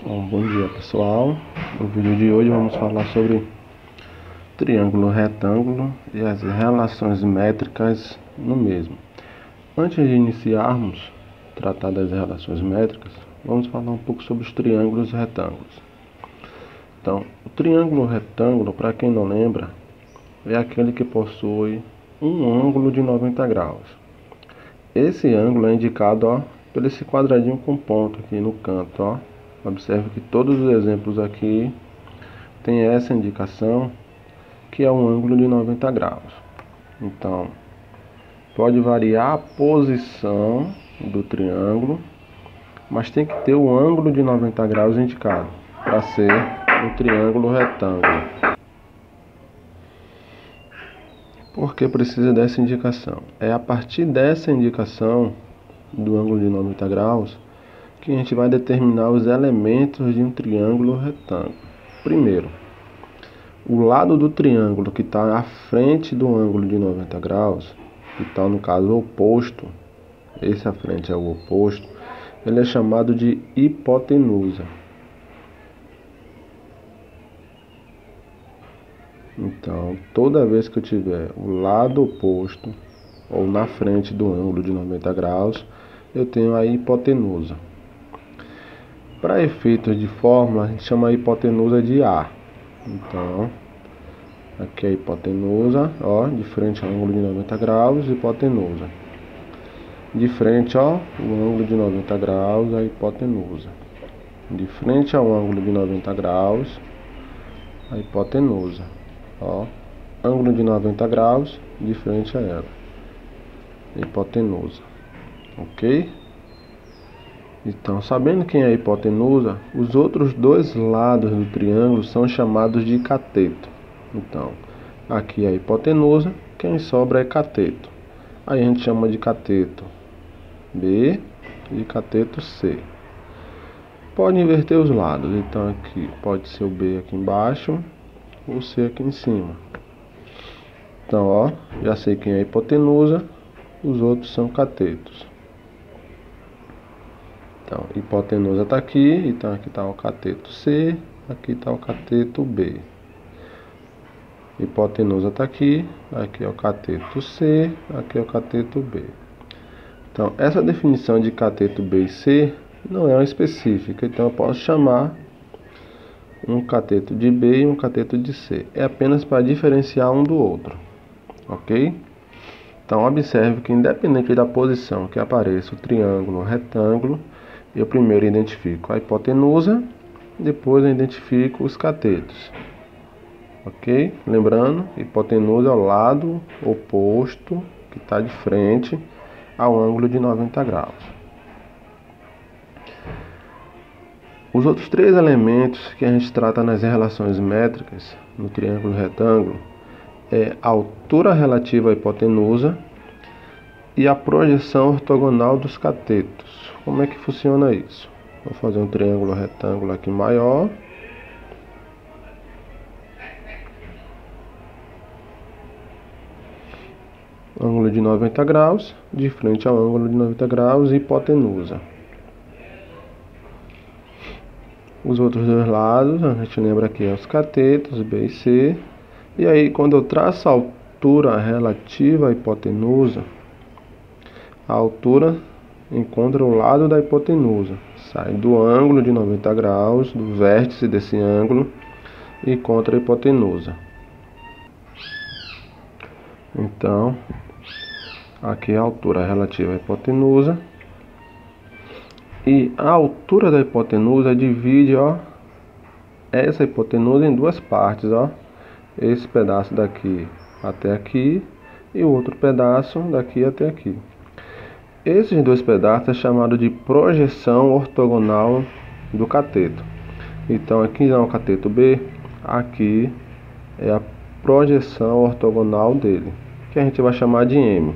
Bom dia pessoal, no vídeo de hoje vamos falar sobre triângulo retângulo e as relações métricas no mesmo. Antes de iniciarmos a tratar das relações métricas, vamos falar um pouco sobre os triângulos retângulos. Então, o triângulo retângulo, para quem não lembra, é aquele que possui um ângulo de 90 graus. Esse ângulo é indicado por esse quadradinho com ponto aqui no canto. Observe que todos os exemplos aqui têm essa indicação, que é um ângulo de 90 graus. Então, pode variar a posição do triângulo, mas tem que ter o ângulo de 90 graus indicado para ser um triângulo retângulo. Por que precisa dessa indicação? É a partir dessa indicação do ângulo de 90 graus que a gente vai determinar os elementos de um triângulo retângulo. Primeiro, o lado do triângulo que está à frente do ângulo de 90 graus, que está no caso oposto, esse à frente é o oposto, ele é chamado de hipotenusa. Então, toda vez que eu tiver o lado oposto ou na frente do ângulo de 90 graus, eu tenho a hipotenusa. Para efeitos de fórmula, a gente chama a hipotenusa de A. Então, aqui é a hipotenusa, de frente ao ângulo de 90 graus, hipotenusa. De frente, o ângulo de 90 graus, a hipotenusa. De frente ao ângulo de 90 graus, a hipotenusa. Ângulo de 90 graus, de frente a ela. Hipotenusa. Ok? Então, sabendo quem é a hipotenusa, os outros dois lados do triângulo são chamados de cateto. Então, aqui é a hipotenusa, quem sobra é cateto. Aí a gente chama de cateto B e cateto C. Pode inverter os lados, então aqui pode ser o B aqui embaixo, ou C aqui em cima. Então, já sei quem é a hipotenusa, os outros são catetos. Então, hipotenusa está aqui, então aqui está o cateto C, aqui está o cateto B. Hipotenusa está aqui é o cateto C, aqui é o cateto B. Então, essa definição de cateto B e C não é uma específica, então eu posso chamar um cateto de B e um cateto de C. É apenas para diferenciar um do outro, ok? Então, observe que independente da posição que apareça o triângulo ou retângulo, eu primeiro identifico a hipotenusa, depois eu identifico os catetos. Ok? Lembrando, hipotenusa é o lado oposto, que está de frente ao ângulo de 90 graus. Os outros três elementos que a gente trata nas relações métricas, no triângulo retângulo, é a altura relativa à hipotenusa e a projeção ortogonal dos catetos. Como é que funciona isso? Vou fazer um triângulo retângulo aqui maior. Ângulo de 90 graus, de frente ao ângulo de 90 graus, hipotenusa. Os outros dois lados, a gente lembra aqui os catetos, B e C. E aí, quando eu traço a altura relativa à hipotenusa, a altura encontra o lado da hipotenusa, sai do ângulo de 90 graus, do vértice desse ângulo, e encontra a hipotenusa. Então, aqui é a altura relativa à hipotenusa, e a altura da hipotenusa divide essa hipotenusa em duas partes, esse pedaço daqui até aqui e o outro pedaço daqui até aqui. Esses dois pedaços é chamado de projeção ortogonal do cateto. Então aqui é o cateto B, aqui é a projeção ortogonal dele, que a gente vai chamar de M.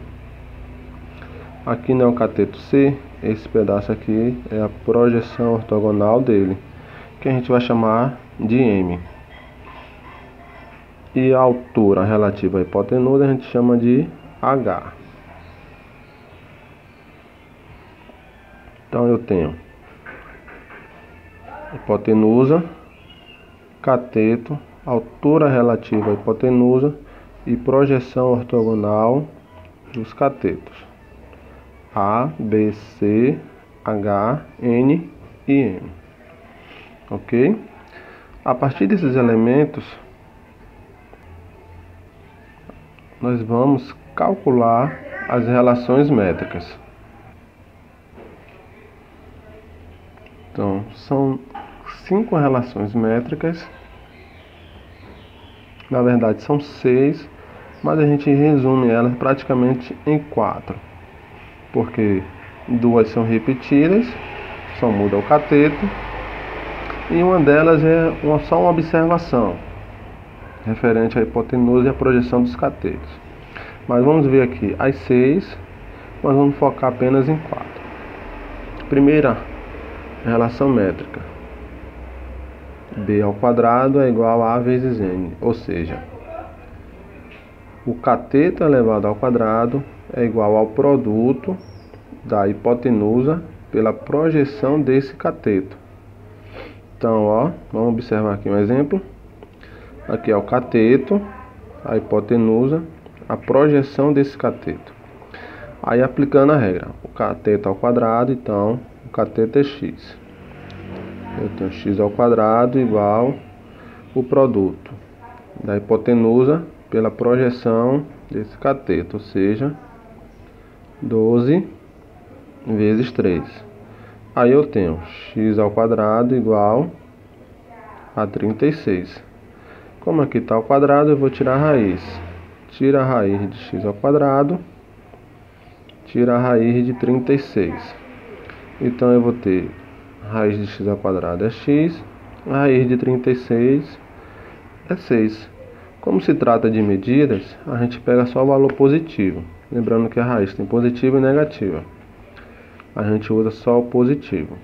Aqui não é o cateto C, esse pedaço aqui é a projeção ortogonal dele, que a gente vai chamar de M. E a altura relativa à hipotenusa a gente chama de H. Então eu tenho hipotenusa, cateto, altura relativa à hipotenusa e projeção ortogonal dos catetos A, B, C, H, N e M. Ok? A partir desses elementos, nós vamos calcular as relações métricas. Então, são 5 relações métricas. Na verdade, são 6, mas a gente resume elas praticamente em 4. Porque 2 são repetidas, só muda o cateto. E uma delas é só uma observação, referente à hipotenusa e à projeção dos catetos. Mas vamos ver aqui as 6, nós vamos focar apenas em 4. Primeira relação métrica. B ao quadrado é igual a vezes N, ou seja, o cateto elevado ao quadrado é igual ao produto da hipotenusa pela projeção desse cateto. Então, ó, vamos observar aqui um exemplo. Aqui é o cateto, a hipotenusa, a projeção desse cateto. Aí aplicando a regra, o cateto ao quadrado, então o cateto é x. Eu tenho x ao quadrado igual o produto da hipotenusa pela projeção desse cateto, ou seja, 12 vezes 3. Aí eu tenho x ao quadrado igual a 36. Como aqui está ao quadrado, eu vou tirar a raiz. Tira a raiz de x ao quadrado, tira a raiz de 36. Então eu vou ter raiz de x ao quadrado é x, a raiz de 36 é 6. Como se trata de medidas, a gente pega só o valor positivo. Lembrando que a raiz tem positiva e negativa. A gente usa só o positivo.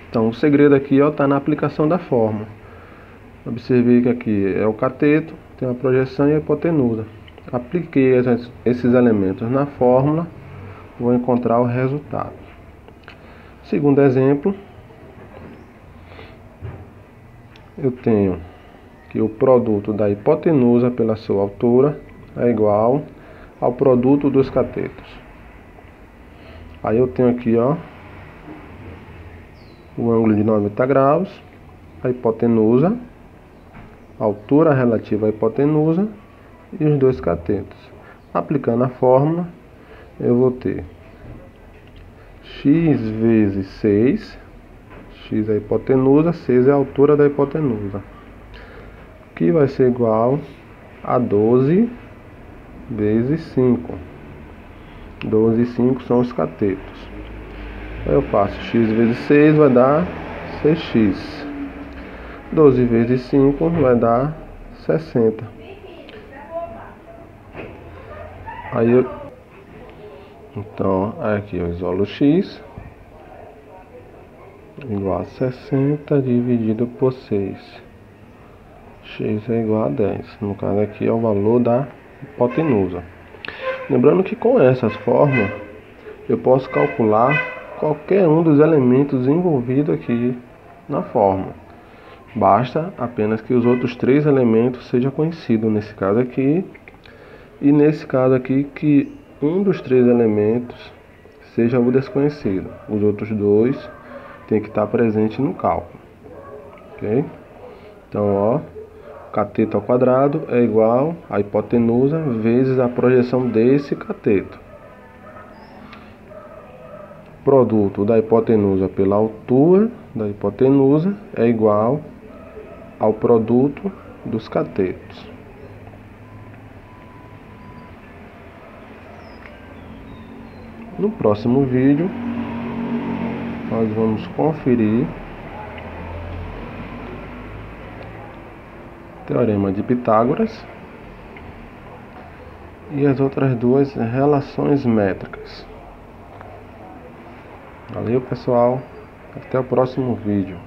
Então o segredo aqui está na aplicação da fórmula. Observei que aqui é o cateto, tem a projeção e a hipotenusa. Apliquei esses elementos na fórmula, vou encontrar o resultado. Segundo exemplo, eu tenho que o produto da hipotenusa pela sua altura é igual ao produto dos catetos. Aí eu tenho aqui, ó, o ângulo de 90 graus, a hipotenusa, a altura relativa à hipotenusa e os dois catetos. Aplicando a fórmula, eu vou ter x vezes 6, x é a hipotenusa, 6 é a altura da hipotenusa, que vai ser igual a 12 vezes 5. 12 e 5 são os catetos. Aí eu faço x vezes 6 vai dar 6x. 12 vezes 5 vai dar 60. Aí eu... Então, aqui eu isolo x igual a 60 dividido por 6. X é igual a 10. No caso aqui é o valor da hipotenusa. Lembrando que com essas fórmulas eu posso calcular qualquer um dos elementos envolvidos aqui na fórmula. Basta apenas que os outros 3 elementos sejam conhecidos nesse caso aqui, e nesse caso aqui que um dos 3 elementos seja o desconhecido. Os outros 2 tem que estar presente no cálculo. Ok? Então, ó, cateto ao quadrado é igual a hipotenusa vezes a projeção desse cateto. Produto da hipotenusa pela altura da hipotenusa é igual ao produto dos catetos. No próximo vídeo, nós vamos conferir Teorema de Pitágoras e as outras 2 relações métricas. Valeu, pessoal. Até o próximo vídeo.